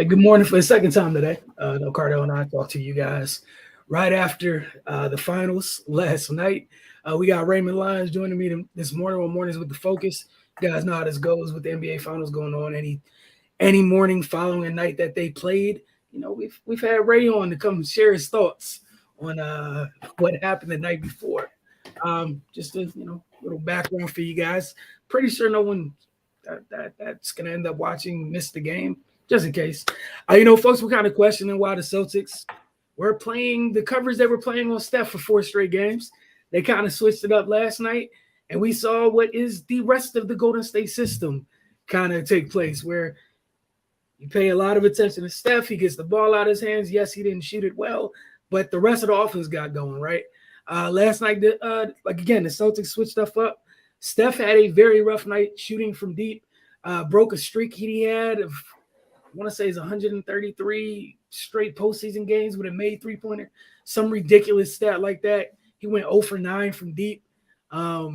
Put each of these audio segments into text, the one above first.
good morning for the second time today. No Cardell and I talked to you guys right after the finals last night. We got Raymond Lyons joining me this morning on Mornings with the Focus. You guys know how this goes with the NBA finals going on any morning following a night that they played. You know, we've had Ray on to come share his thoughts on what happened the night before. Just a little background for you guys. Pretty sure no one that's gonna end up watching missed the game, just in case. Folks were kind of questioning why the Celtics were playing the coverage they were playing on Steph for 4 straight games. They kind of switched it up last night, and we saw what is the rest of the Golden State system kind of take place, where you pay a lot of attention to Steph. He gets the ball out of his hands. Yes, he didn't shoot it well, but the rest of the offense got going, right? Last night, the Celtics switched stuff up. Steph had a very rough night shooting from deep. Broke a streak he had of, I want to say, it's 133 straight postseason games with a made three-pointer, some ridiculous stat like that. He went 0 for 9 from deep. But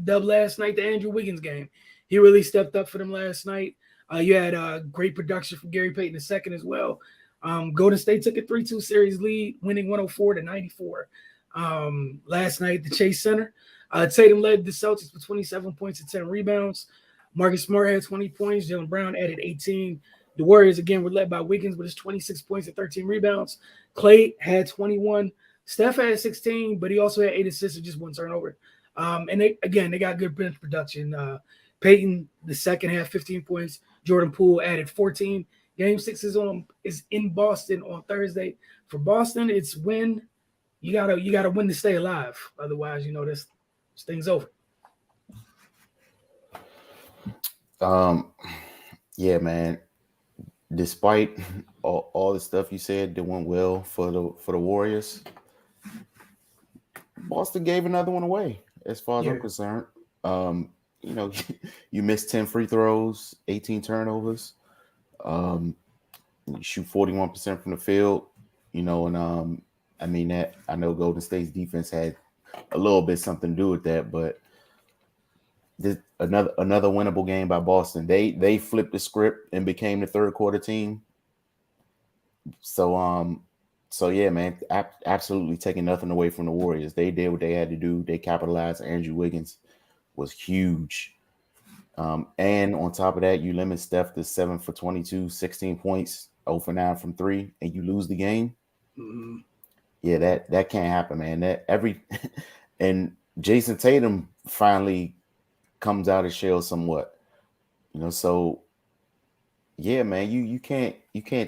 dubbed last night the Andrew Wiggins game. He really stepped up for them last night. You had great production from Gary Payton II as well. Golden State took a 3-2 series lead, winning 104-94. Last night, the Chase Center. Tatum led the Celtics with 27 points and 10 rebounds. Marcus Smart had 20 points. Jaylen Brown added 18. The Warriors, again, were led by Wiggins with his 26 points and 13 rebounds. Clay had 21. Steph had 16, but he also had 8 assists and just 1 turnover. And they got good bench production. Peyton, the second half, 15 points. Jordan Poole added 14. Game 6 is in Boston on Thursday. For Boston, it's win. You gotta win to stay alive. Otherwise, this thing's over. Yeah, man. Despite all the stuff you said that went well for the Warriors, Boston gave another one away, as far as I'm concerned. You missed 10 free throws, 18 turnovers. You shoot 41% from the field, and that I know Golden State's defense had a little bit something to do with that, but this another winnable game by Boston. They flipped the script and became the third quarter team. So yeah, man, absolutely taking nothing away from the Warriors. They did what they had to do. They capitalized. Andrew Wiggins was huge. And on top of that, you limit Steph to 7 for 22, 16 points, 0 for 9 from 3, and you lose the game. Mm-hmm. Yeah, that can't happen, man. And Jason Tatum finally comes out of shell somewhat. So yeah, man, you can't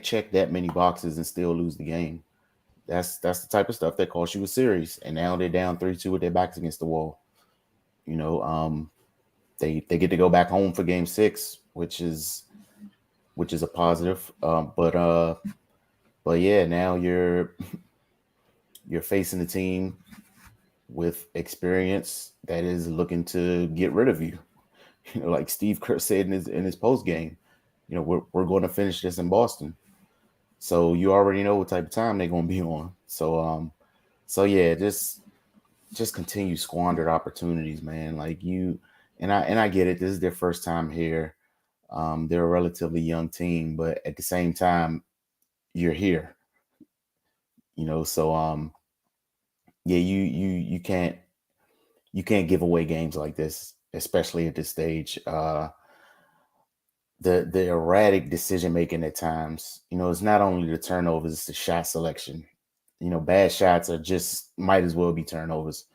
check that many boxes and still lose the game. That's the type of stuff that costs you a series. And now they're down 3-2 with their backs against the wall. They get to go back home for game 6, which is a positive. But yeah, now you're facing a team with experience that is looking to get rid of you. Like Steve Kerr said in his post game, we're going to finish this in Boston. So you already know what type of time they're going to be on. So yeah, just continue squandered opportunities, man. Like and I get it. This is their first time here. They're a relatively young team, but at the same time, you're here. So yeah, you can't give away games like this, especially at this stage. The erratic decision making at times, it's not only the turnovers, it's the shot selection. Bad shots are just might as well be turnovers.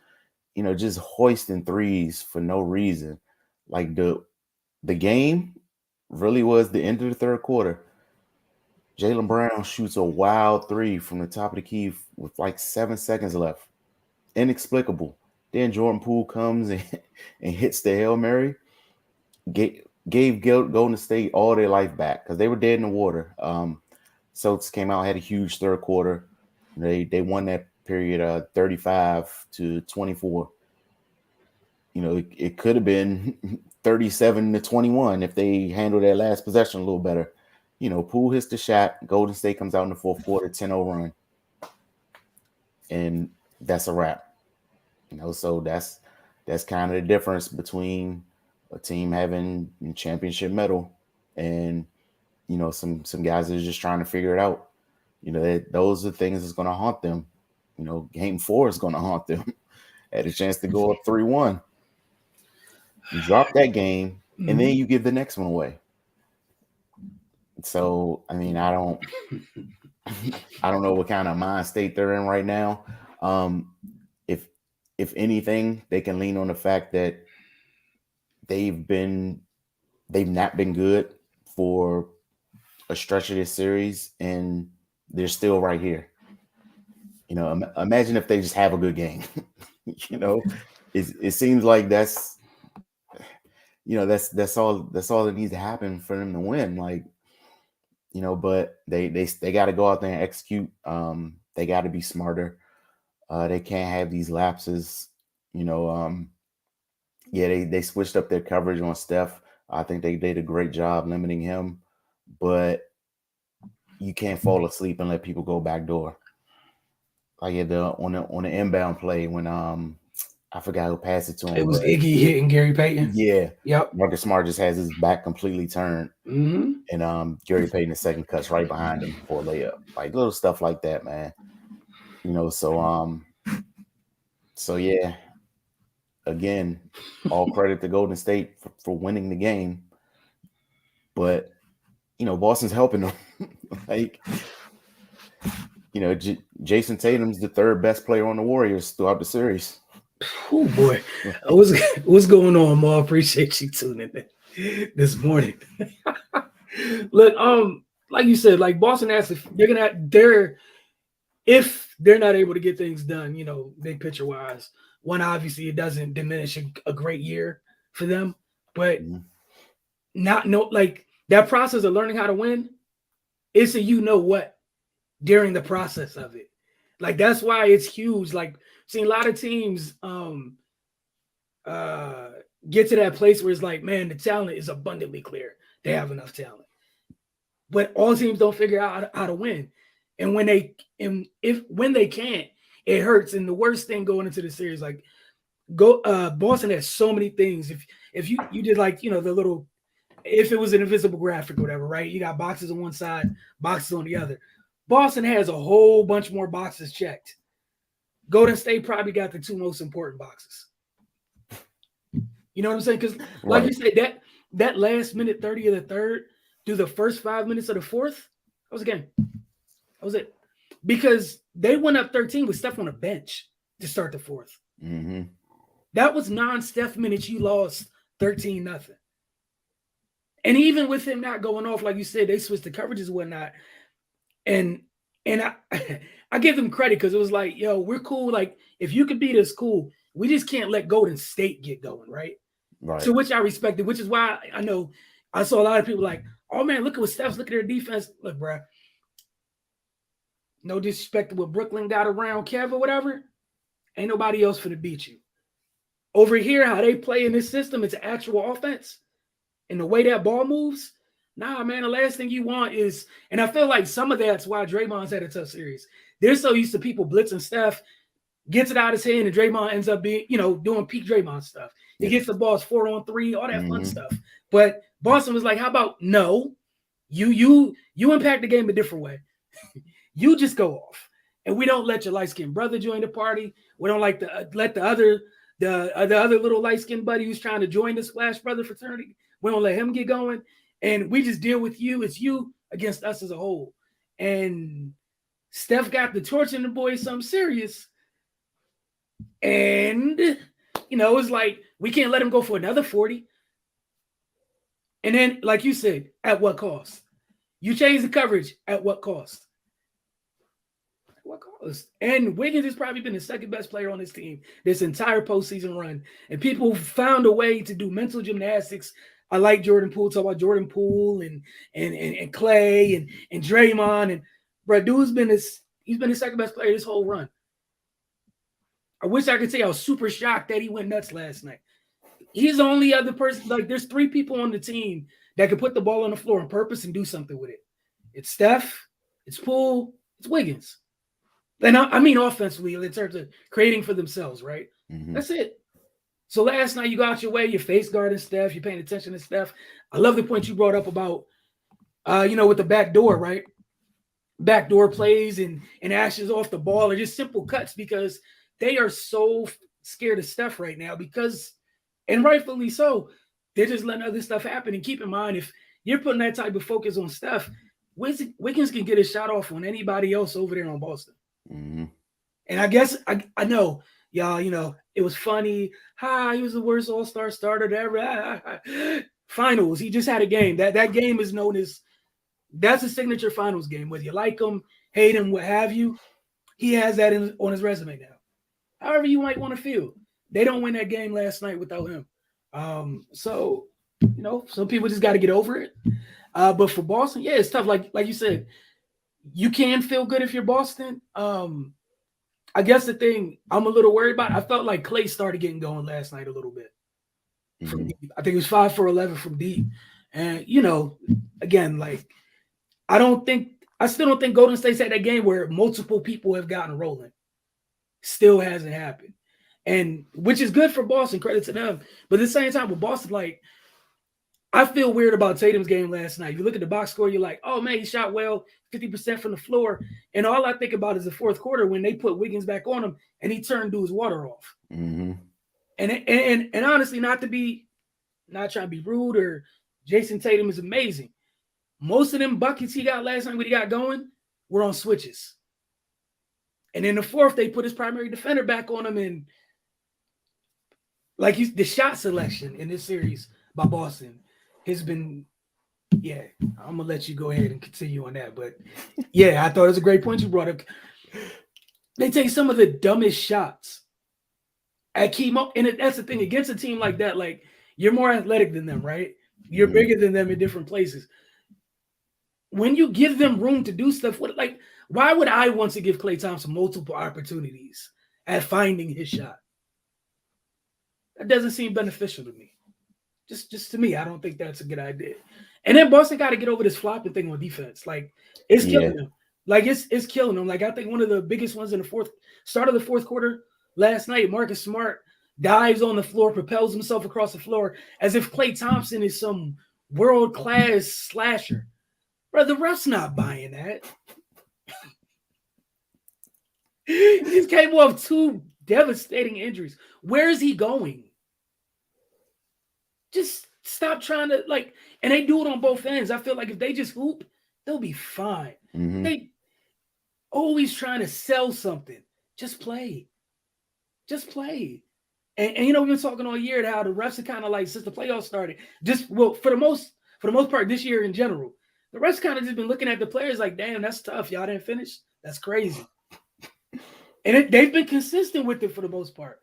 Just hoisting threes for no reason. Like the game really was the end of the third quarter. Jaylen Brown shoots a wild 3 from the top of the key with like 7 seconds left. Inexplicable. Then Jordan Poole comes and hits the Hail Mary. Gave Golden State all their life back because they were dead in the water. Celtics came out, had a huge third quarter. They won that period 35-24. It could have been 37-21 if they handled their last possession a little better. Poole hits the shot. Golden State comes out in the fourth quarter, 10-0 run. And that's a wrap. So that's kind of the difference between a team having championship medal and some guys are just trying to figure it out. Those are things that's going to haunt them. Game 4 is going to haunt them. Had a chance to go up 3-1. You drop that game, and then you give the next one away. So, I mean, I don't know what kind of mind state they're in right now. If anything, they can lean on the fact that they've not been good for a stretch of this series, and they're still right here. Imagine if they just have a good game. It seems like that's all that needs to happen for them to win. Like, but they got to go out there and execute. They got to be smarter. They can't have these lapses. They switched up their coverage on Steph. I think they did a great job limiting him, but you can't fall asleep and let people go back door. Like on the inbound play when I forgot who passed it to him. It was Iggy hitting Gary Payton. Yeah. Yep. Marcus Smart just has his back completely turned. And Gary Payton, the second, cuts right behind him for a layup. Like little stuff like that, man. So yeah. Again, all credit to Golden State for winning the game. But Boston's helping them. Like, Jason Tatum's the third best player on the Warriors throughout the series. Oh boy, what's going on, Mo? I appreciate you tuning in this morning. Look, like you said, like Boston has to, if they're not able to get things done, big picture wise. One, obviously, it doesn't diminish a great year for them, but like that process of learning how to win, it's a what during the process of it. Like that's why it's huge. Like seeing a lot of teams get to that place where it's like, man, the talent is abundantly clear. They have enough talent, but all teams don't figure out how to win. And when they can't, it hurts. And the worst thing going into the series, like Boston has so many things. If you did like the little, if it was an invisible graphic or whatever, right? You got boxes on one side, boxes on the other. Boston has a whole bunch more boxes checked. Golden State probably got the two most important boxes. You know what I'm saying? Because like you said, that last minute 30 of the third through the first 5 minutes of the fourth, that was a game. That was it. Because they went up 13 with Steph on the bench to start the fourth. Mm-hmm. That was non-Steph minutes. You lost 13-0. And even with him not going off, like you said, they switched the coverages and whatnot. And I give them credit because it was like, yo, we're cool. Like, if you could beat us, cool. We just can't let Golden State get going, right? Right. So which I respected, which is why I know I saw a lot of people like, oh, man, look at what Steph's, look at their defense. Look, bro, no disrespect to what Brooklyn got around Kev or whatever. Ain't nobody else finna beat you. Over here, how they play in this system, it's actual offense. And the way that ball moves, nah, man, the last thing you want is, and I feel like some of that's why Draymond's had a tough series. They're so used to people blitzing Steph, gets it out of his hand, and Draymond ends up being, doing peak Draymond stuff. He gets the balls 4-on-3, all that fun stuff. But Boston was like, how about no? You impact the game a different way. You just go off. And we don't let your light-skinned brother join the party. We don't like to let the other little light-skinned buddy who's trying to join the Splash Brother fraternity. We don't let him get going. And we just deal with you. It's you against us as a whole. And Steph got the torch in the boys something serious. And, it's like, we can't let him go for another 40. And then, like you said, at what cost? You change the coverage at what cost? What cost? And Wiggins has probably been the second best player on this team this entire postseason run. And people found a way to do mental gymnastics. I like Jordan Poole, talk about Jordan Poole and Clay and Draymond. And bro, dude's he's been the second best player this whole run. I wish I could say I was super shocked that he went nuts last night. He's the only other person, like there's three people on the team that can put the ball on the floor on purpose and do something with it. It's Steph, it's Poole, it's Wiggins. And I mean offensively in terms of creating for themselves, right? Mm-hmm. That's it. So last night you go out your way, you're face guarding Steph, you're paying attention to Steph. I love the point you brought up about, with the back door, right? Backdoor plays and actions off the ball, or just simple cuts, because they are so scared of Steph right now, because, and rightfully so, they're just letting other stuff happen. And keep in mind, if you're putting that type of focus on Steph, Wiggins can get a shot off on anybody else over there on Boston. Mm-hmm. And I guess I know y'all, it was funny. He was the worst All-Star starter ever. Finals. He just had a game. That game is known as, that's a signature finals game. Whether you like him, hate him, what have you, he has that on his resume now. However you might want to feel. They don't win that game last night without him. So some people just got to get over it. But for Boston, yeah, it's tough. Like you said, you can feel good if you're Boston. I guess the thing I'm a little worried about, I felt like Klay started getting going last night a little bit from deep. I think it was 5 for 11 from deep. And, again, like, I still don't think Golden State's at that game where multiple people have gotten rolling. Still hasn't happened. And which is good for Boston, credit to them. But at the same time, with Boston, like, I feel weird about Tatum's game last night. You look at the box score, you're like, oh man, he shot well, 50% from the floor. And all I think about is the fourth quarter when they put Wiggins back on him and he turned dude's water off. Mm-hmm. And honestly, not trying to be rude, or Jason Tatum is amazing. Most of them buckets he got last night when he got going were on switches. And in the fourth, they put his primary defender back on him. And like the shot selection in this series by Boston has been, yeah, I'm going to let you go ahead and continue on that. But yeah, I thought it was a great point you brought up. They take some of the dumbest shots at key moments. And that's the thing, against a team like that, like, you're more athletic than them, right? You're bigger than them in different places. When you give them room to do stuff, why would I want to give Klay Thompson multiple opportunities at finding his shot? That doesn't seem beneficial to me. Just to me, I don't think that's a good idea. And then Boston got to get over this flopping thing on defense. Like, it's killing them. Like, it's killing them. Like, I think one of the biggest ones in the start of the fourth quarter last night, Marcus Smart dives on the floor, propels himself across the floor as if Klay Thompson is some world-class slasher. Bro, the ref's not buying that. He's capable of 2 devastating injuries. Where is he going? Just stop trying to, and they do it on both ends. I feel like if they just hoop, they'll be fine. Mm-hmm. They always trying to sell something. Just play. Just play. And we've been talking all year how the refs are kind of like, since the playoffs started, for the most part this year in general, the refs kind of just been looking at the players like, damn, that's tough. Y'all didn't finish? That's crazy. And they've been consistent with it for the most part.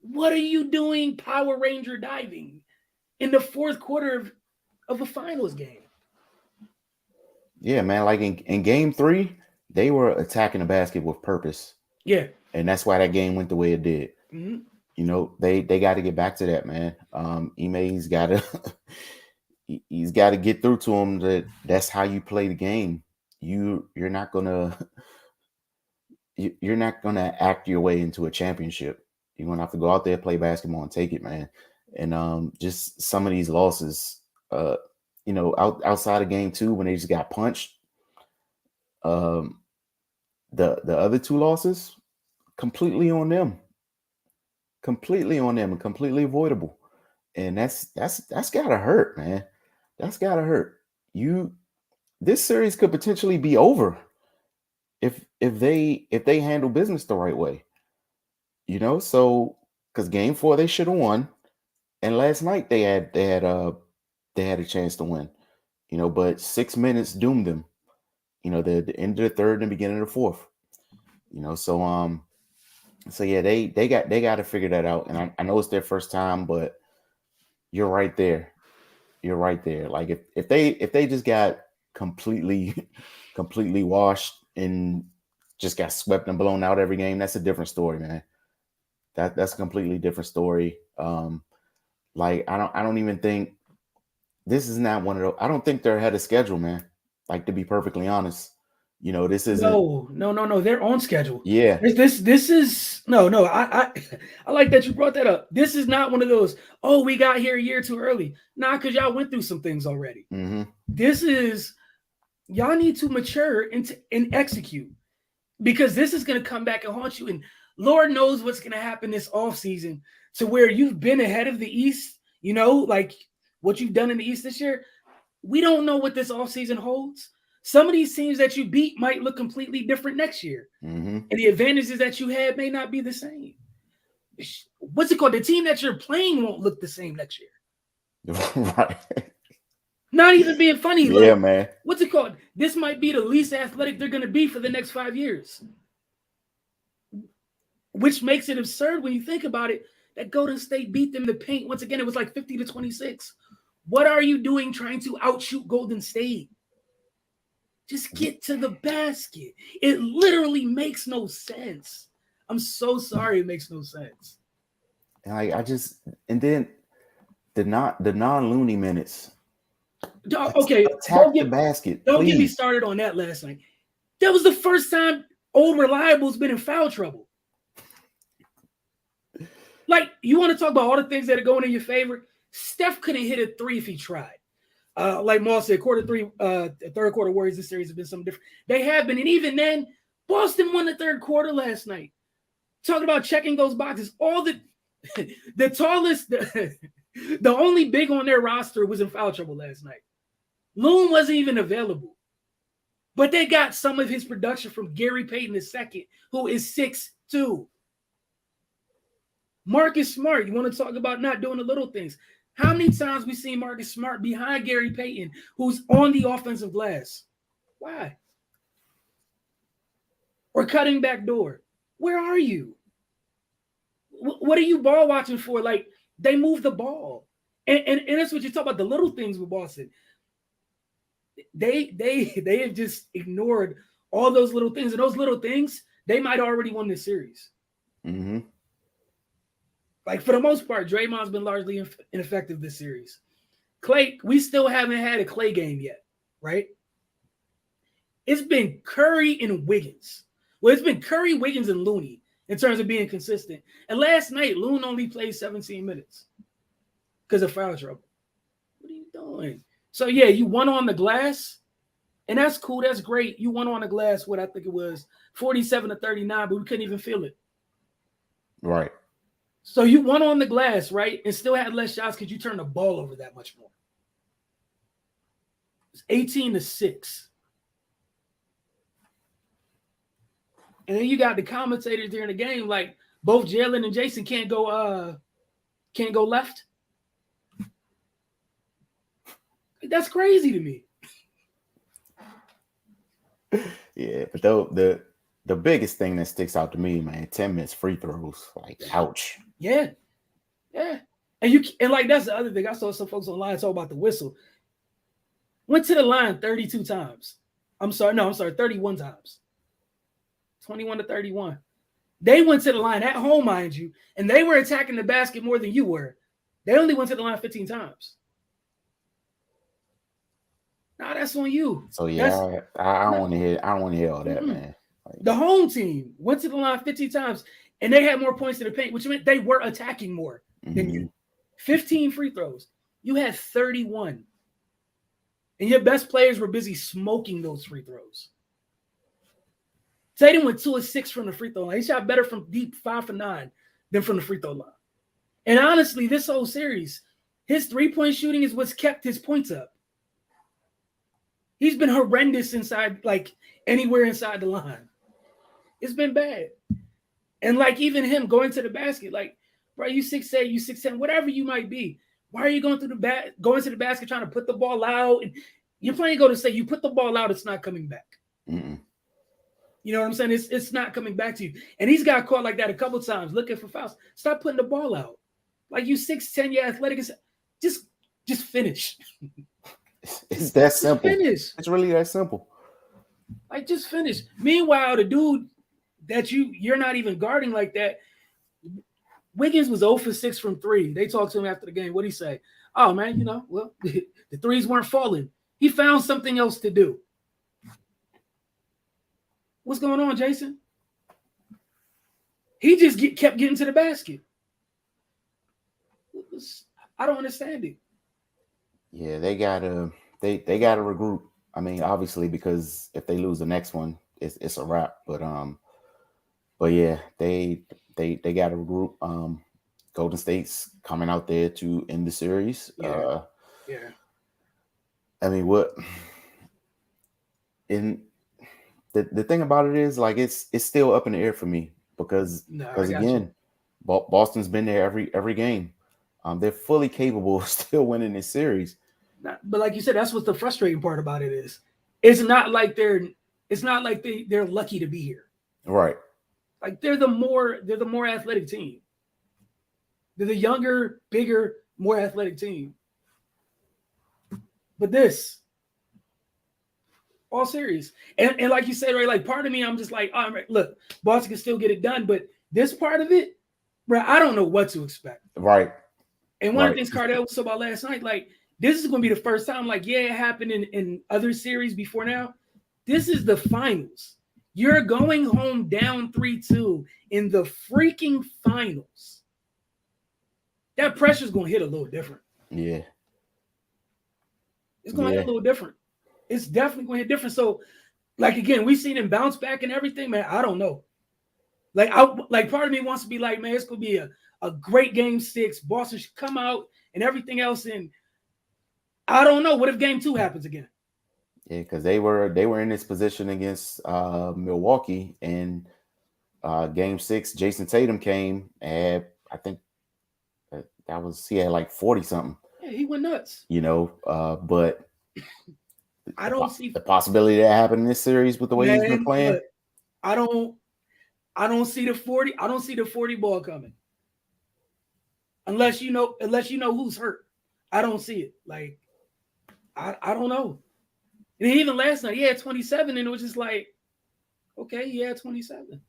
What are you doing Power Ranger diving in the fourth quarter of a finals game? Yeah, man. Like in game 3, they were attacking the basket with purpose. Yeah. And that's why that game went the way it did. Mm-hmm. They got to get back to that, man. Ime's got to he's got to get through to him that's how you play the game. You're not gonna act your way into a championship. You're gonna have to go out there, play basketball, and take it, man. And just some of these losses, outside of game 2 when they just got punched. The other 2 losses, completely on them, and completely avoidable. And that's gotta hurt, man. That's gotta hurt. This series could potentially be over if they handle business the right way. So because game 4 they should have won, and last night they had a chance to win. But 6 minutes doomed them. The end of the third and the beginning of the fourth. So yeah, they got to figure that out. And I know it's their first time, but you're right there. You're right there. Like if they just got completely washed and just got swept and blown out every game, that's a different story, man. That's a completely different story. I don't even think this is not one of those. I don't think they're ahead of schedule, man. Like, to be perfectly honest, You know, this isn't. No. They're on schedule. Yeah. This is no. I like that you brought that up. This is not one of those. Oh, we got here a year too early. Nah, because y'all went through some things already. Mm-hmm. This is y'all need to mature and execute, because this is going to come back and haunt you. And Lord knows what's going to happen this offseason to where you've been ahead of the East. You know, like what you've done in the East this year. We don't know what this offseason holds. Some of these teams that you beat might look completely different next year. Mm-hmm. And the advantages that you had may not be the same. What's it called? The team that you're playing won't look the same next year. Right. Not even being funny. Yeah, like, man. What's it called? This might be the least athletic they're going to be for the next 5 years. Which makes it absurd when you think about it, that Golden State beat them to paint. Once again, it was like 50-26. What are you doing trying to outshoot Golden State? Just get to the basket. It literally makes no sense. I'm so sorry it makes no sense. And then the non-Looney minutes. Okay, attack the basket. Don't get me started on that last night. That was the first time Old Reliable's been in foul trouble. Like, you want to talk about all the things that are going in your favor? Steph couldn't hit a three if he tried. Like Maul said, third quarter Warriors this series have been something different. They have been. And even then, Boston won the third quarter last night. Talking about checking those boxes. All the tallest, the only big on their roster was in foul trouble last night. Loon wasn't even available. But they got some of his production from Gary Payton II, who is 6'2". Marcus Smart, you want to talk about not doing the little things. How many times we seen Marcus Smart behind Gary Payton, who's on the offensive glass? Why? Or cutting back door. Where are you? What are you ball watching for? Like, they move the ball. And that's what you talk about, the little things with Boston. They have just ignored all those little things. And those little things, they might already won this series. Mm-hmm. Like, for the most part, Draymond's been largely ineffective this series. Clay, we still haven't had a Clay game yet, right? It's been Curry and Wiggins. Well, it's been Curry, Wiggins, and Looney in terms of being consistent. And last night, Loon only played 17 minutes because of foul trouble. What are you doing? So, yeah, you won on the glass, and that's cool. That's great. You won on the glass, what I think it was, 47-39, but we couldn't even feel it. Right. So you won on the glass, right? And still had less shots because you turned the ball over that much more. It's 18-6. And then you got the commentators during the game, like both Jalen and Jason can't go left. That's crazy to me. Yeah, but the biggest thing that sticks out to me, man, 10 minutes free throws. Like, ouch. Yeah. And like, that's the other thing. I saw some folks online talk about the whistle. Went to the line 32 times. 31 times. 21-31. They went to the line at home, mind you, and they were attacking the basket more than you were. They only went to the line 15 times. Nah, that's on you. So yeah, I don't want to hear all that, man. Like, the home team went to the line 15 times, and they had more points in the paint, which meant they were attacking more than you. 15 free throws. You had 31. And your best players were busy smoking those free throws. Tatum went 2 of 6 from the free throw line. He shot better from deep, 5 for 9, than from the free throw line. And honestly, this whole series, his three-point shooting is what's kept his points up. He's been horrendous inside, like anywhere inside the line. It's been bad. And like even him going to the basket, like, bro, you 6'8", you 6'10", whatever you might be. Why are you going to the basket trying to put the ball out? And you're playing Golden State. You put the ball out, it's not coming back. Mm-mm. You know what I'm saying? It's not coming back to you. And he's got caught like that a couple times, looking for fouls. Stop putting the ball out. Like, you 6'10", you're athletic. Just finish. It's that simple. Finish. It's really that simple. Like, just finish. Meanwhile, the dude that you're not even guarding like that, Wiggins was 0 for 6 from 3. They talked to him after the game. What'd he say? Oh, man, the threes weren't falling. He found something else to do. What's going on, Jason? He just kept getting to the basket. I don't understand it. Yeah, they gotta regroup. I mean, obviously, because if they lose the next one, it's a wrap. But yeah, they gotta regroup. Golden State's coming out there to end the series. Yeah. Yeah. I mean, what in the thing about it is like it's still up in the air for me because No, I because got you. again, Boston's been there every game. They're fully capable of still winning this series. But like you said, that's what the frustrating part about it is. It's not like they're lucky to be here. Right. Like they're the more athletic team. They're the younger, bigger, more athletic team. But this, all serious. And like you said, right, like part of me, I'm just like, all right, look, Boston can still get it done. But this part of it, bro, I don't know what to expect. Right. And one of the things Cardell was talking about last night, like, this is going to be the first time, like, yeah, it happened in other series before now. This is the finals. You're going home down 3-2 in the freaking finals. That pressure's going to hit a little different. Yeah. It's going to hit a little different. It's definitely going to hit different. So, like, again, we've seen him bounce back and everything, man. I don't know. Like, part of me wants to be like, man, it's going to be a great game 6. Boston should come out and everything else. And I don't know. What if game 2 happens again? Yeah, because they were in this position against Milwaukee, and game 6, Jason Tatum came, and I think he had like 40 something. Yeah, he went nuts. But I don't see the possibility that happened in this series with the way he's been playing. I don't see the 40. I don't see the 40 ball coming. Unless you know who's hurt. I don't see it. Like, I don't know. And even last night, he had 27, and it was just like, okay, he had 27.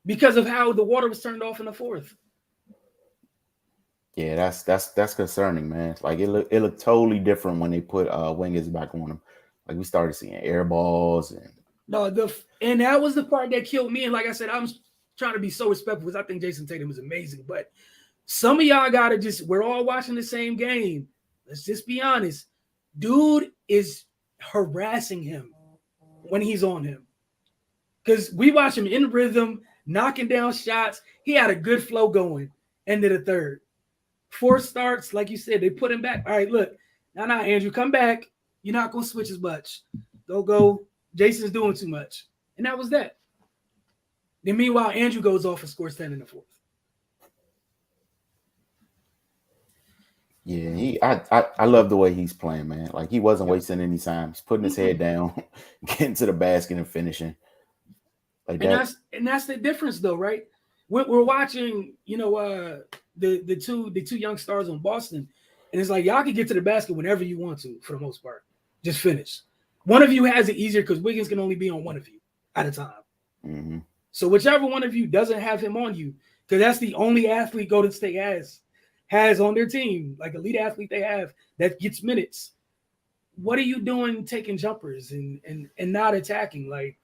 Because of how the water was turned off in the 4th. Yeah, that's concerning, man. Like it looked totally different when they put Wiggins back on him. Like we started seeing air balls and and that was the part that killed me. And like I said, I'm trying to be so respectful because I think Jason Tatum is amazing. But some of y'all we're all watching the same game. Let's just be honest. Dude is harassing him when he's on him. Because we watch him in rhythm, knocking down shots. He had a good flow going. End of the 3rd. 4 starts, like you said, they put him back. All right, look. Now, Andrew, come back. You're not going to switch as much. Don't go. Jason's doing too much. And that was that. Then meanwhile, Andrew goes off and scores 10 in the 4th. Yeah, I love the way he's playing, man. Like he wasn't wasting any time. He's putting his head down, getting to the basket and finishing. Like that. And that's the difference, though, right? We're watching, the two young stars on Boston, and it's like y'all can get to the basket whenever you want to, for the most part. Just finish. One of you has it easier because Wiggins can only be on one of you at a time. Mm-hmm. So whichever one of you doesn't have him on you, because that's the only athlete Golden State has on their team, like elite athlete they have that gets minutes. What are you doing taking jumpers and not attacking? Like,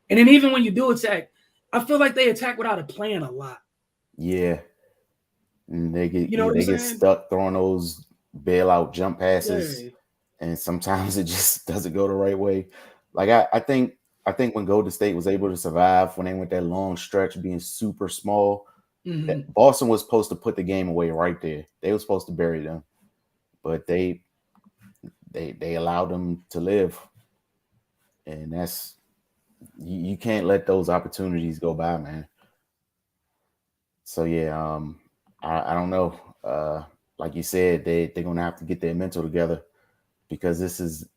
and then even when you do attack, I feel like they attack without a plan a lot. Yeah. And they get stuck throwing those bailout jump passes. Yeah. And sometimes it just doesn't go the right way. Like I think when Golden State was able to survive when they went that long stretch being super small, that Boston was supposed to put the game away right there. They were supposed to bury them. But they allowed them to live. And that's you can't let those opportunities go by, man. So yeah, I don't know. Like you said, they're gonna have to get their mental together because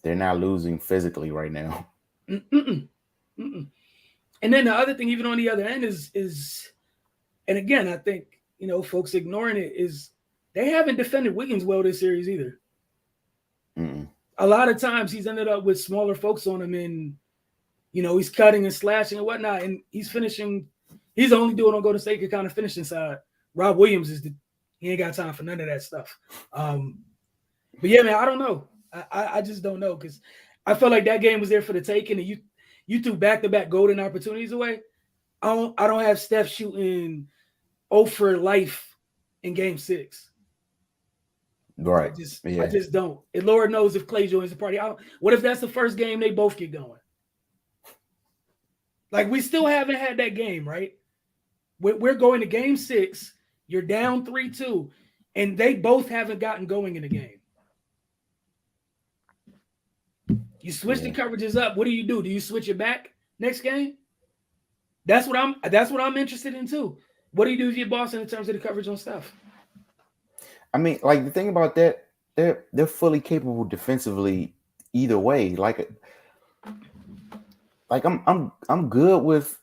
they're not losing physically right now. And then the other thing, even on the other end, is and again, I think folks ignoring it is they haven't defended Wiggins well this series either. Mm-mm. A lot of times he's ended up with smaller folks on him, and he's cutting and slashing and whatnot, and he's finishing. He's the only dude on Golden State can kind of finish inside. Rob Williams he ain't got time for none of that stuff. But yeah, man, I don't know. I just don't know because I felt like that game was there for the taking, and you threw back-to-back golden opportunities away. I don't have Steph shooting 0 for life in Game 6. I Right. just I Yeah. just don't. And Lord knows if Clay joins the party. What if that's the first game they both get going? Like we still haven't had that game, right? We're going to Game 6. You're down 3-2, and they both haven't gotten going in the game. You switch the Yeah. coverages up. What do? Do you switch it back next game? That's what I'm interested in too. What do you do if you're Boston in terms of the coverage on stuff? I mean, like the thing about that, they're fully capable defensively either way. Like I'm good with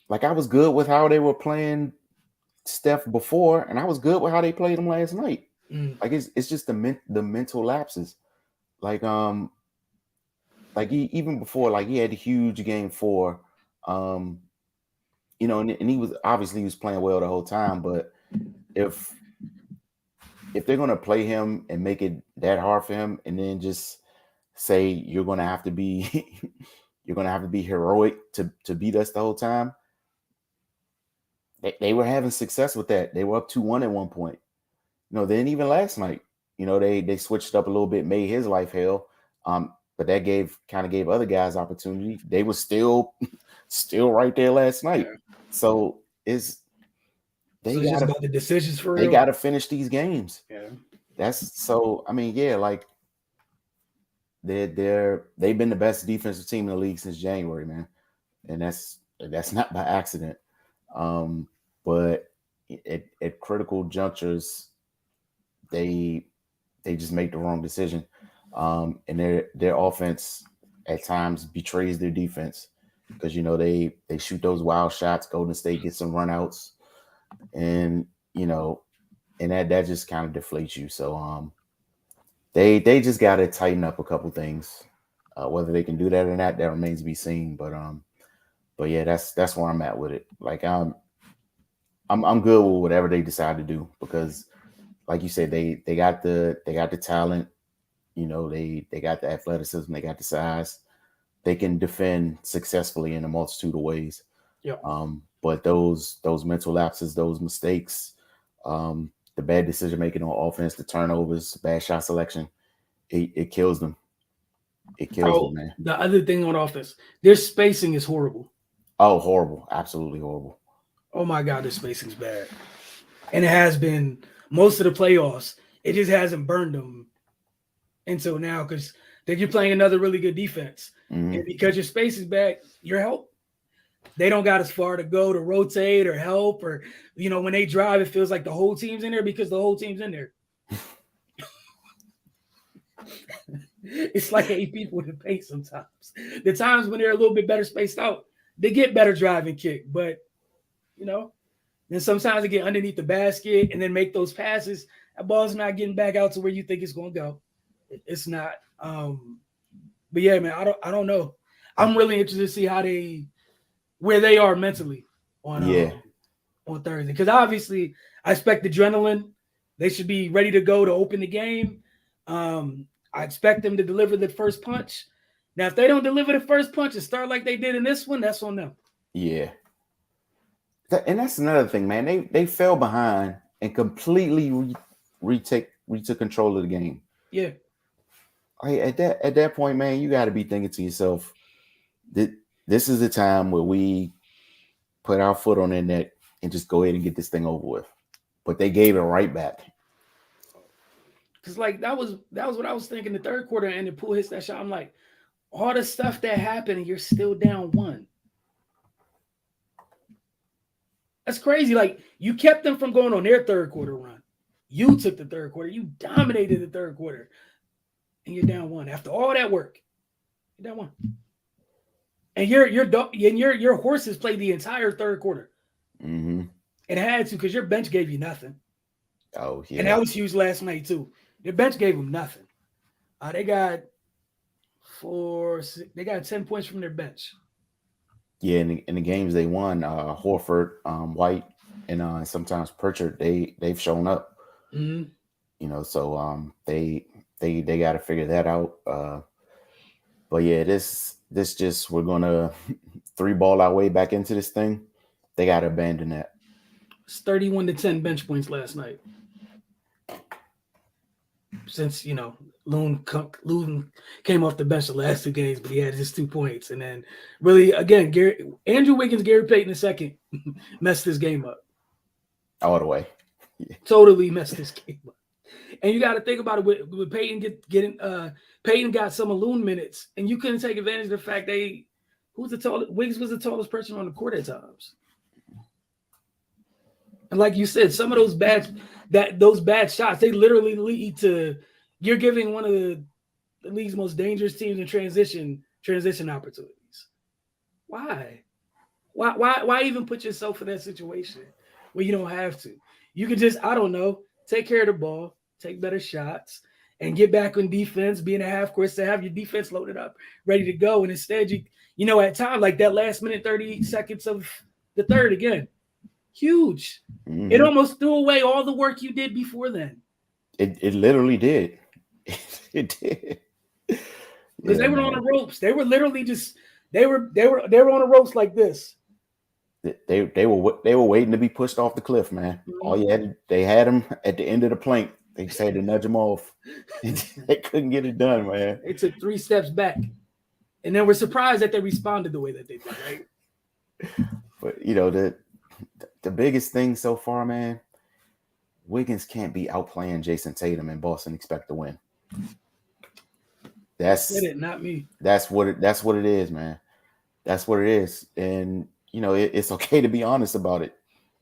like I was good with how they were playing Steph before, and I was good with how they played him last night. Like it's just the mental lapses. Like like even before, like he had a huge game 4. You know, and he was obviously he was playing well the whole time, but if they're gonna play him and make it that hard for him, and then just say you're gonna have to be you're gonna have to be heroic to beat us the whole time. They were having success with that. They were up 2-1 at one point. You know, then even last night, you know, they switched up a little bit, made his life hell. But that kind of gave other guys opportunity. They were still right there last night. Yeah. So it's just about the decisions for real. They gotta finish these games. Yeah. That's so I mean, yeah, like they've been the best defensive team in the league since January, man. And that's not by accident. But at critical junctures, they just make the wrong decision. And their offense at times betrays their defense because you know they shoot those wild shots. Golden State gets some runouts, and you know, and that just kind of deflates you. So they just got to tighten up a couple things. Whether they can do that or not, that remains to be seen. But yeah, that's where I'm at with it. Like I'm good with whatever they decide to do because, like you said, they got the talent. You know, they got the athleticism, they got the size. They can defend successfully in a multitude of ways. Yeah. But those mental lapses, those mistakes, the bad decision making on offense, the turnovers, bad shot selection, it kills them. It kills them, man. The other thing on offense, their spacing is horrible. Oh, horrible. Absolutely horrible. Oh my God, their spacing's bad. And it has been most of the playoffs. It just hasn't burned them until now because you're playing another really good defense. Mm-hmm. And because your space is bad, your help. They don't got as far to go to rotate or help or, you know, when they drive, it feels like the whole team's in there because the whole team's in there. It's like 8 people in the paint sometimes. The times when they're a little bit better spaced out, they get better drive and kick. But, you know, then sometimes they get underneath the basket and then make those passes. That ball's not getting back out to where you think it's going to go. It's not. But yeah, man, I don't know. I'm really interested to see where they are mentally on Thursday. Because obviously I expect adrenaline. They should be ready to go to open the game. I expect them to deliver the first punch. Now, if they don't deliver the first punch and start like they did in this one, that's on them. Yeah. And that's another thing, man. They fell behind and completely retook control of the game. Yeah. At that point, man, you got to be thinking to yourself that this is the time where we put our foot on their neck and just go ahead and get this thing over with. But they gave it right back. Because like that was what I was thinking the third quarter, and the Poole hits that shot. I'm like, all the stuff that happened, and you're still down 1. That's crazy. Like you kept them from going on their third quarter run. You took the third quarter. You dominated the third quarter. And you're down 1 after all that work. You're down 1, and your horses played the entire third quarter. Mm-hmm. It had to because your bench gave you nothing. Oh yeah, and that was huge last night too. Their bench gave them nothing. They got 10 points from their bench. Yeah, in the games they won, Horford, White, and sometimes Pritchard, they've shown up. Mm-hmm. You know, so they got to figure that out. But yeah, this just we're gonna three ball our way back into this thing. They gotta abandon that. It's 31-10 bench points last night. Since Loon came off the bench the last 2 games, but he had his 2 points, and then really again, Andrew Wiggins, Gary Payton II messed this game up. All the way. Yeah. Totally messed this game up. And you got to think about it with Payton Payton got some Loon minutes, and you couldn't take advantage of the fact Wiggins was the tallest person on the court at times. And like you said, some of those bad shots, they literally lead to you're giving one of the league's most dangerous teams in transition opportunities. Why? Why even put yourself in that situation where you don't have to? You can just, I don't know, take care of the ball, take better shots, and get back on defense, be in a half court to have your defense loaded up, ready to go. And instead, at time, like that last minute, 30 seconds of the third again, huge. Mm-hmm. It almost threw away all the work you did before then. It literally did. It did. Because they were on the ropes. They were literally just they were on the ropes like this. They were waiting to be pushed off the cliff, man. Mm-hmm. They had them at the end of the plank. They just had to nudge them off. They couldn't get it done, man. They took 3 steps back, and then we're surprised that they responded the way that they did, right? But the biggest thing so far, man, Wiggins can't be outplaying Jason Tatum and Boston expect to win. That's it, not me. That's what it is, man. That's what it is. And it's okay to be honest about it.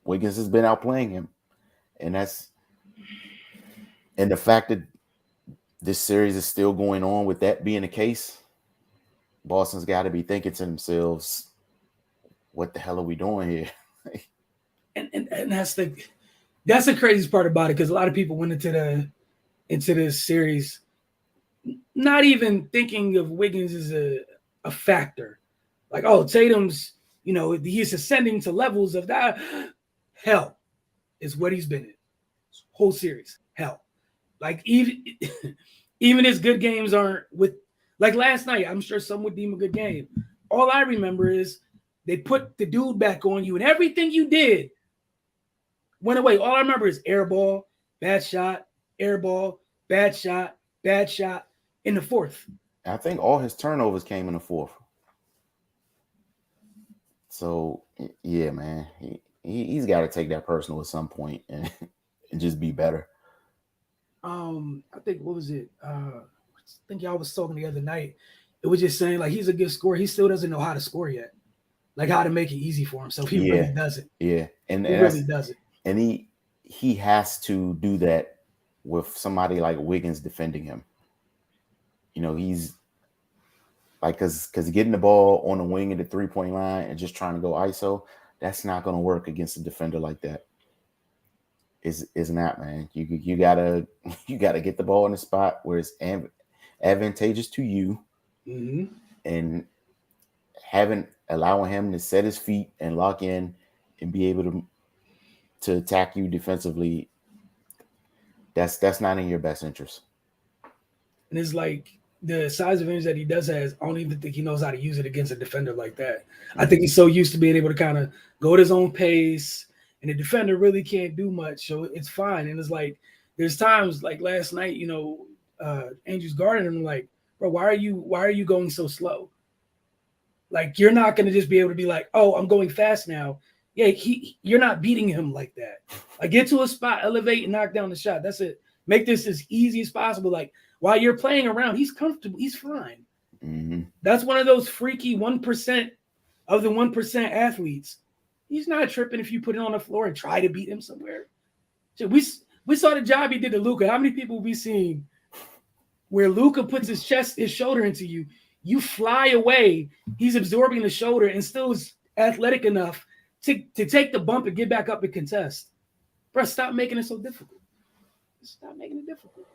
Wiggins has been outplaying him. And the fact that this series is still going on with that being the case, Boston's got to be thinking to themselves, what the hell are we doing here? and that's the craziest part about it, because a lot of people went into this series not even thinking of Wiggins as a factor. Like, oh, Tatum's, he's ascending to levels of that. Hell is what he's been in. Whole series. Hell. Like, even his good games aren't with, like last night, I'm sure some would deem a good game. All I remember is they put the dude back on you, and everything you did went away. All I remember is air ball, bad shot, air ball, bad shot in the fourth. I think all his turnovers came in the fourth. So, yeah, man, he's got to take that personal at some point and just be better. I think, what was it? I think y'all was talking the other night. It was just saying, like, he's a good scorer. He still doesn't know how to score yet. Like, how to make it easy for himself. He really doesn't. Yeah. And he really doesn't. And he has to do that with somebody like Wiggins defending him. He's like, because getting the ball on the wing at the 3-point line and just trying to go ISO, that's not going to work against a defender like that. Is not, man. You gotta get the ball in the spot where it's advantageous to you, mm-hmm. and allowing him to set his feet and lock in and be able to attack you defensively. That's not in your best interest. And it's like the size advantage that he does has, I don't even think he knows how to use it against a defender like that. I think he's so used to being able to kind of go at his own pace, and the defender really can't do much, so it's fine. And it's like there's times like last night, Andrew's guarding him, like, bro, why are you going so slow? Like, you're not going to just be able to be like, oh, I'm going fast now. Yeah, you're not beating him like that. Like, get to a spot, elevate, and knock down the shot. That's it. Make this as easy as possible. Like, while you're playing around, he's comfortable. He's fine. Mm-hmm. That's one of those freaky 1% of the 1% athletes. He's not tripping if you put it on the floor and try to beat him somewhere. So we saw the job he did to Luka. How many people we seen where Luka puts his shoulder into you, you fly away, he's absorbing the shoulder and still is athletic enough to take the bump and get back up and contest. Bro, stop making it so difficult. Stop making it difficult.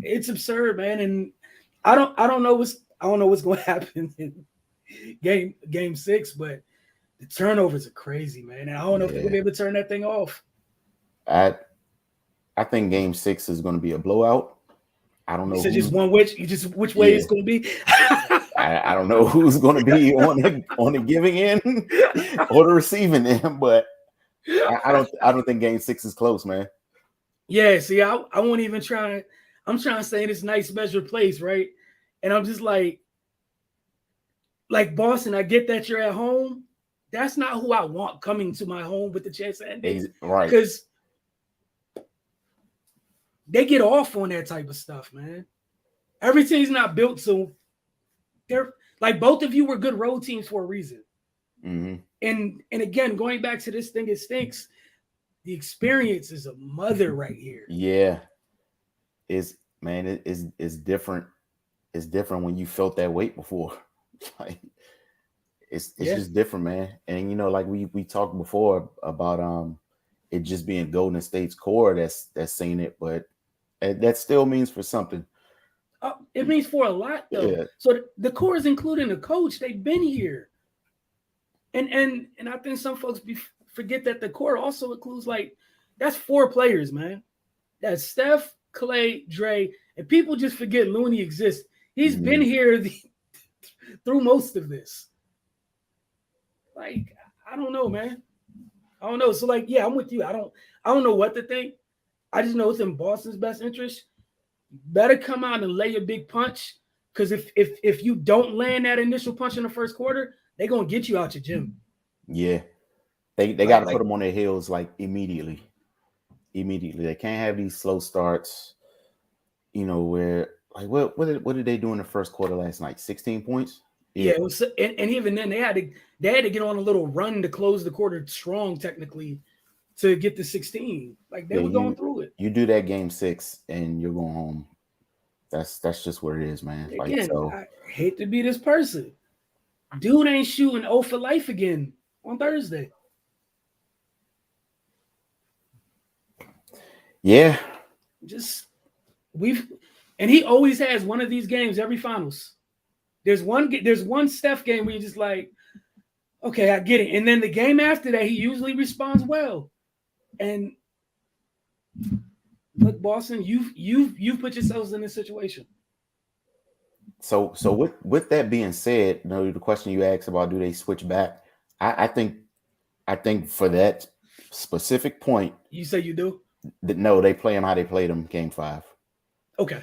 It's absurd, man. And I don't know what's going to happen in game 6, but the turnovers are crazy, man. And I don't know if they're going to be able to turn that thing off. I think game 6 is going to be a blowout. I don't You know said just who. one which way it's going to be. I don't know who's going to be on the giving end or the receiving end, but I don't think Game 6 is close, man. Yeah, see, I won't even try. I'm trying to stay in this nice measured place, right? And I'm just like Boston. I get that you're at home. That's not who I want coming to my home with the chance to end it, Right? because they get off on that type of stuff, man. Every team's not built so. They're like both of you were good road teams for a reason. Mm-hmm. And again, going back to this thing, it stinks. The experience is a mother right here. Yeah, it's different. It's different when you felt that weight before. Like it's just different, man. And like we talked before about it just being Golden State's core that's seen it, but that still means for something. It means for a lot though. Yeah. So the core is including the coach. They've been here, and I think some folks forget that the core also includes that's 4 players, man. That's Steph, Clay, Dre, and people just forget Looney exists. He's been here through most of this. I don't know, man. I don't know. So yeah, I'm with you. I don't know what to think. I just know it's in Boston's best interest. Better come out and lay a big punch, because if you don't land that initial punch in the first quarter, they're gonna get you out your gym. Yeah, they got to put them on their heels immediately. Immediately, they can't have these slow starts. Where what did they do in the first quarter last night? 16 points. Yeah, it was, and even then they had to get on a little run to close the quarter strong, technically, to get to 16. They were going through it. You do that Game 6 and you're going home. That's just what it is, man. Again, I hate to be this person. Dude ain't shooting 0 for life again on Thursday. Yeah. And he always has one of these games every finals. There's one Steph game where you're just like, okay, I get it. And then the game after that, he usually responds well. And look, Boston, you've put yourselves in this situation. So with that being said, the question you asked about do they switch back? I think for that specific point, you say you do. No, they play him how they played him Game 5. Okay.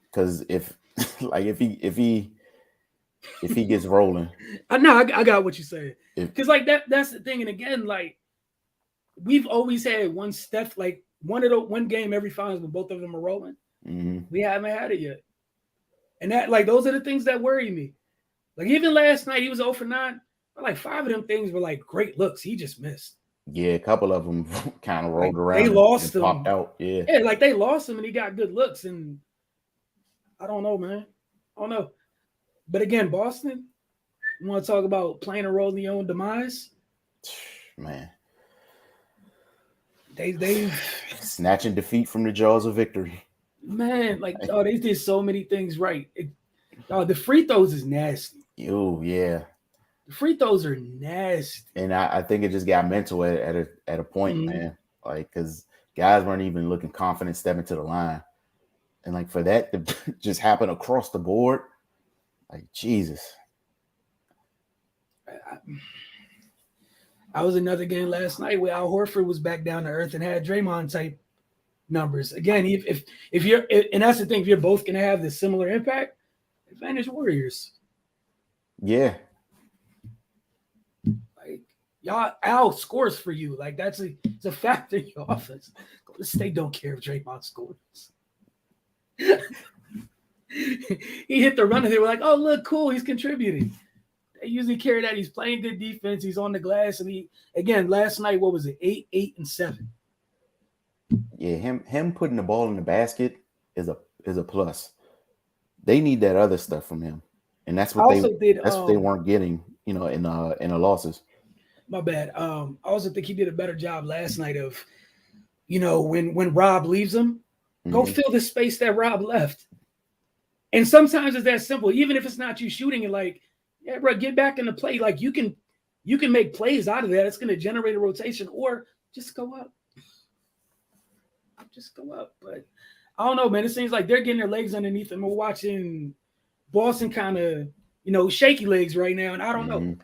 Because if he gets rolling, I got what you said. Because that's the thing. And again, we've always had one Steph, one game every finals when both of them are rolling. Mm-hmm. We haven't had it yet. And that those are the things that worry me. Even last night, he was 0 for 9. But 5 of them things were great looks. He just missed. Yeah, a couple of them kind of rolled around. They lost him. Popped out. Yeah. Yeah, they lost him and he got good looks. And I don't know, man. I don't know. But again, Boston, you want to talk about playing a role in your own demise? Man. They snatching defeat from the jaws of victory. Man, they did so many things right. The free throws is nasty. Oh, yeah. The free throws are nasty. And I think it just got mental at a point, man. Because guys weren't even looking confident stepping to the line. And for that to just happen across the board, Jesus. I was another game last night where Al Horford was back down to earth and had Draymond type numbers. Again, if you're, and that's the thing, if you're both going to have this similar impact, advantage Warriors. Yeah. Y'all, Al scores for you. It's a factor in your offense. Golden State don't care if Draymond scores. He hit the run and they were like, oh, look, cool, he's contributing. They usually care that he's playing good defense, he's on the glass, and again, last night, what was it, 8, 8, and 7. Yeah, him putting the ball in the basket is a plus. They need that other stuff from him, and that's what they weren't getting, in the losses. My bad. I also think he did a better job last night of, when Rob leaves him, go fill the space that Rob left. And sometimes it's that simple. Even if it's not you shooting it, yeah, bro, get back into play. You can make plays out of that. It's going to generate a rotation, or just go up. Just go up. But I don't know, man. It seems like they're getting their legs underneath them. We're watching Boston kind of, shaky legs right now, and I don't know.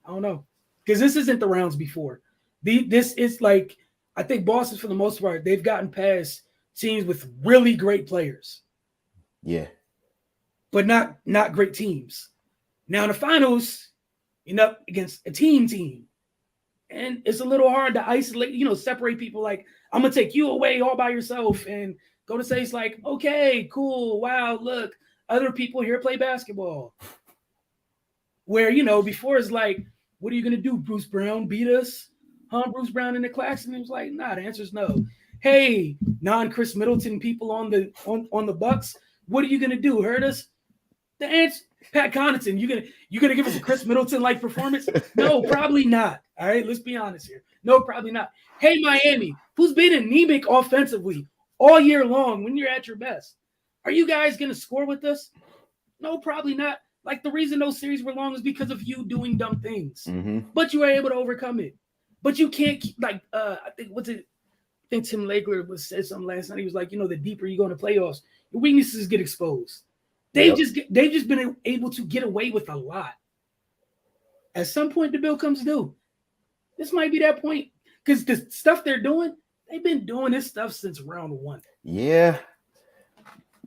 I don't know because this isn't the rounds before. This is like I think Boston for the most part they've gotten past teams with really great players. Yeah, but not great teams. Now in the finals, against a team, and it's a little hard to isolate, separate people. Like I'm gonna take you away all by yourself, and go to say it's like, okay, cool, wow, look, other people here play basketball. Where before it's like, what are you gonna do, Bruce Brown? Beat us? Huh, Bruce Brown in the class? And it was like, nah, the answer is no. Hey, non-Chris Middleton people on the Bucks, what are you gonna do? Hurt us? The answer, Pat Connaughton, you gonna give us a Chris Middleton like performance? No, probably not. All right, let's be honest here. No, probably not. Hey, Miami, who's been anemic offensively all year long when you're at your best, are you guys gonna score with us? No, probably not. Like the reason those series were long is because of you doing dumb things, but you were able to overcome it. But you can't I think Tim Legler said something last night. He was like, the deeper you go in the playoffs, your weaknesses get exposed. They've just been able to get away with a lot. At some point, the bill comes due. This might be that point because the stuff they're doing, they've been doing this stuff since round one. Yeah,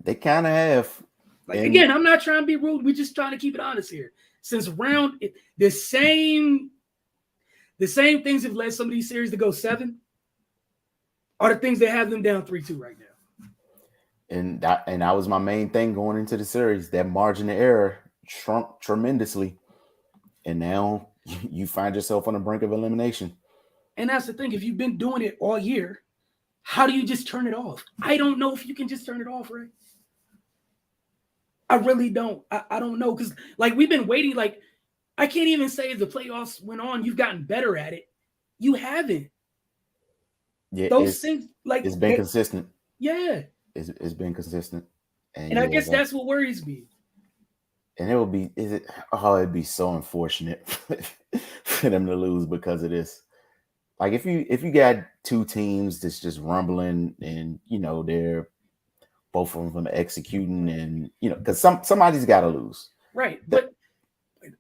they kind of have. Again, I'm not trying to be rude. We're just trying to keep it honest here. Since the same things have led some of these series to go 7 are the things that have them down 3-2 right now. And that was my main thing going into the series. That margin of error shrunk tremendously. And now you find yourself on the brink of elimination. And that's the thing. If you've been doing it all year, how do you just turn it off? I don't know if you can just turn it off, right? I really don't. I don't know. Because, we've been waiting. I can't even say if the playoffs went on, you've gotten better at it. You haven't. Yeah, those things, it's been consistent. Yeah. It's been consistent. And I guess that's what worries me. And it'd be so unfortunate for them to lose because of this. Like if you got two teams that's just rumbling and they're both of them executing and because somebody's got to lose. Right. But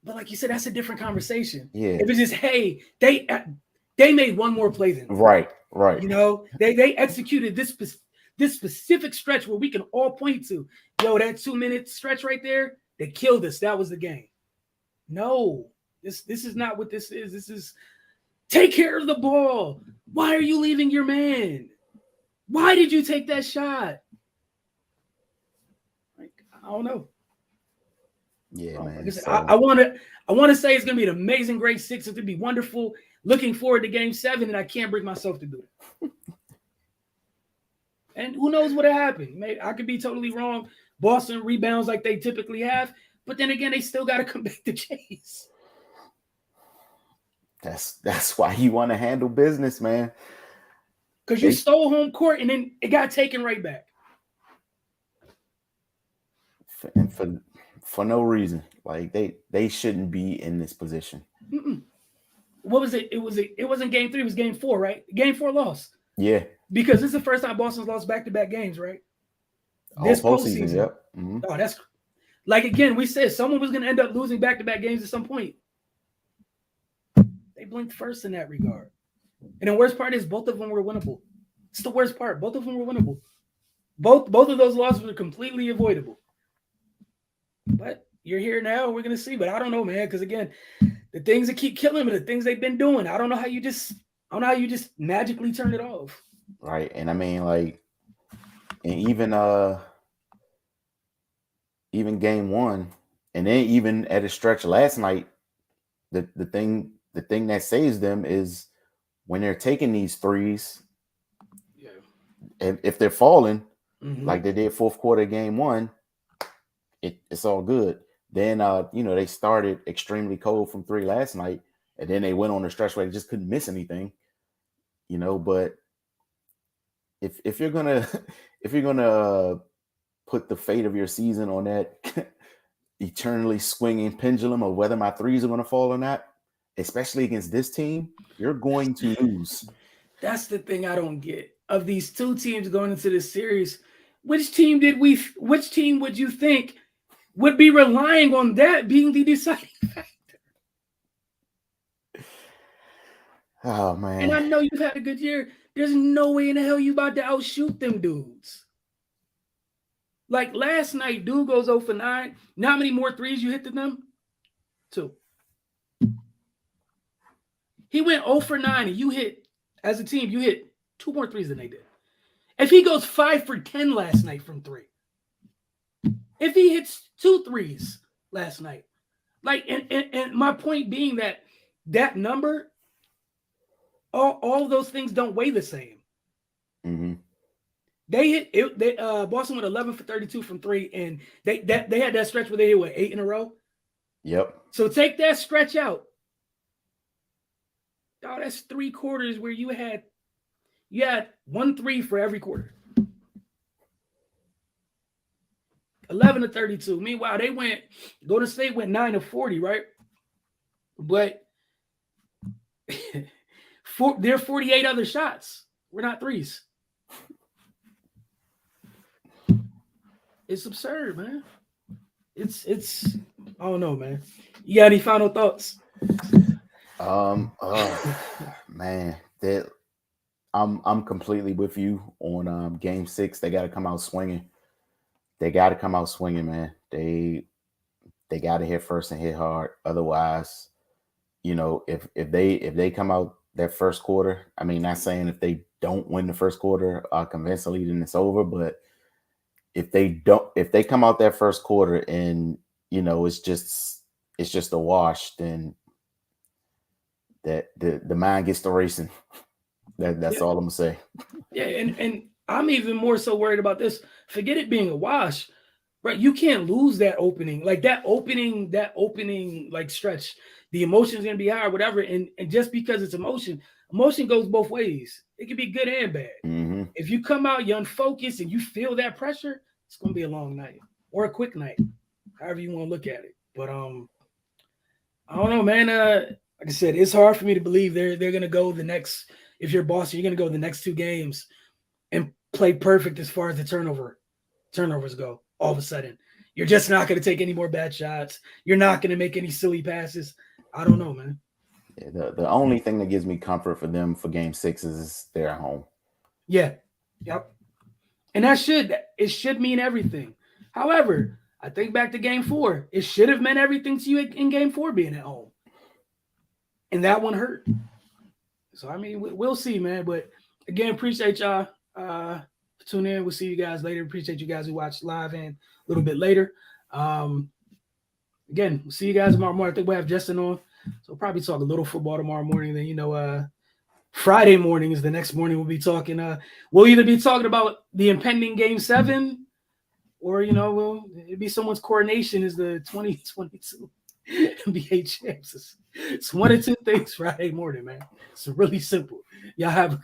like you said, that's a different conversation. Yeah. If it's just, hey, they made one more play than right. They executed this specific stretch where we can all point to, that 2-minute stretch right there, they killed us. That was the game. No, this is not what this is. This is take care of the ball. Why are you leaving your man? Why did you take that shot? I don't know. Yeah, man. I want to say it's going to be an amazing great 6. It's going to be wonderful. Looking forward to game 7, and I can't bring myself to do it. And who knows what happened? Maybe I could be totally wrong. Boston rebounds like they typically have, but then again, they still got to come back to chase. That's why you want to handle business, man. Because you stole home court, and then it got taken right back. And for no reason. Like they shouldn't be in this position. What was it? It wasn't game 3, it was game 4, right? Game 4 loss. Yeah. Because this is the first time Boston's lost back-to-back games, right? This postseason. Yep. Oh, that's again, we said someone was going to end up losing back-to-back games at some point. They blinked first in that regard. And the worst part is both of them were winnable. It's the worst part. Both of them were winnable. Both of those losses were completely avoidable. But you're here now. We're going to see. But I don't know, man, because, again, the things that keep killing me, the things they've been doing, I don't know how you just magically turn it off. Right. And I mean, and even game 1, and then even at a stretch last night, the thing that saves them is when they're taking these threes. Yeah. If they're falling like they did fourth quarter game 1, it's all good. Then they started extremely cold from 3 last night, and then they went on a stretch where they just couldn't miss anything. But if you're gonna put the fate of your season on that eternally swinging pendulum of whether my threes are going to fall or not, especially against this team, you're going to lose. That's the thing I don't get. Of these two teams going into this series, Which team would you think would be relying on that being the deciding factor? Oh man. And I know you've had a good year. There's no way in the hell you about to outshoot them dudes. Like last night, dude goes 0 for 9. Now how many more threes you hit than them? 2. He went 0 for 9, and you hit, as a team, you hit 2 more threes than they did. If he goes 5 for 10 last night from 3, if he hits 2 threes last night, like, and my point being that number, all those things don't weigh the same. Mm-hmm. They hit it. Boston went 11 for 32 from 3, and they had that stretch where they hit 8 in a row. Yep. So take that stretch out. Oh, that's 3 quarters where you had 1 3 for every quarter. 11 to 32. Meanwhile, Golden State went 9 to 40, right? But there are 48 other shots. We're not threes. It's absurd, man. It's I don't know, man. You got any final thoughts? Man, I'm completely with you on game 6. They got to come out swinging. Man. They got to hit first and hit hard. Otherwise, if they come out that first quarter, I mean, not saying if they don't win the first quarter convincingly, then it's over. But if they come out that first quarter and it's just a wash, then that the mind gets to racing. That's all I'm gonna say. Yeah, and I'm even more so worried about this. Forget it being a wash, right? You can't lose that opening, like that opening like stretch. The emotion's gonna be high, or whatever. And just because it's emotion goes both ways. It can be good and bad. Mm-hmm. If you come out, you're unfocused, and you feel that pressure, it's gonna be a long night or a quick night, however you want to look at it. But I don't know, man. Like I said, it's hard for me to believe they're gonna go the next. If you're Boston, you're gonna go the next 2 games and play perfect as far as the turnovers go. All of a sudden, you're just not gonna take any more bad shots. You're not gonna make any silly passes. I don't know, man. Yeah, the only thing that gives me comfort for them for game 6 is they're at home. Yeah. Yep. And it should mean everything. However, I think back to game 4. It should have meant everything to you in game 4 being at home. And that one hurt. So, I mean, we'll see, man. But, again, appreciate y'all for tuning in. We'll see you guys later. Appreciate you guys who watched live and a little bit later. Again, we'll see you guys tomorrow morning. I think we'll have Justin on. So, we'll probably talk a little football tomorrow morning. Then, Friday morning is the next morning we'll be talking. We'll either be talking about the impending Game 7 or, it'll be someone's coronation as the 2022 NBA champs. It's one or two things Friday morning, man. It's really simple. Y'all have a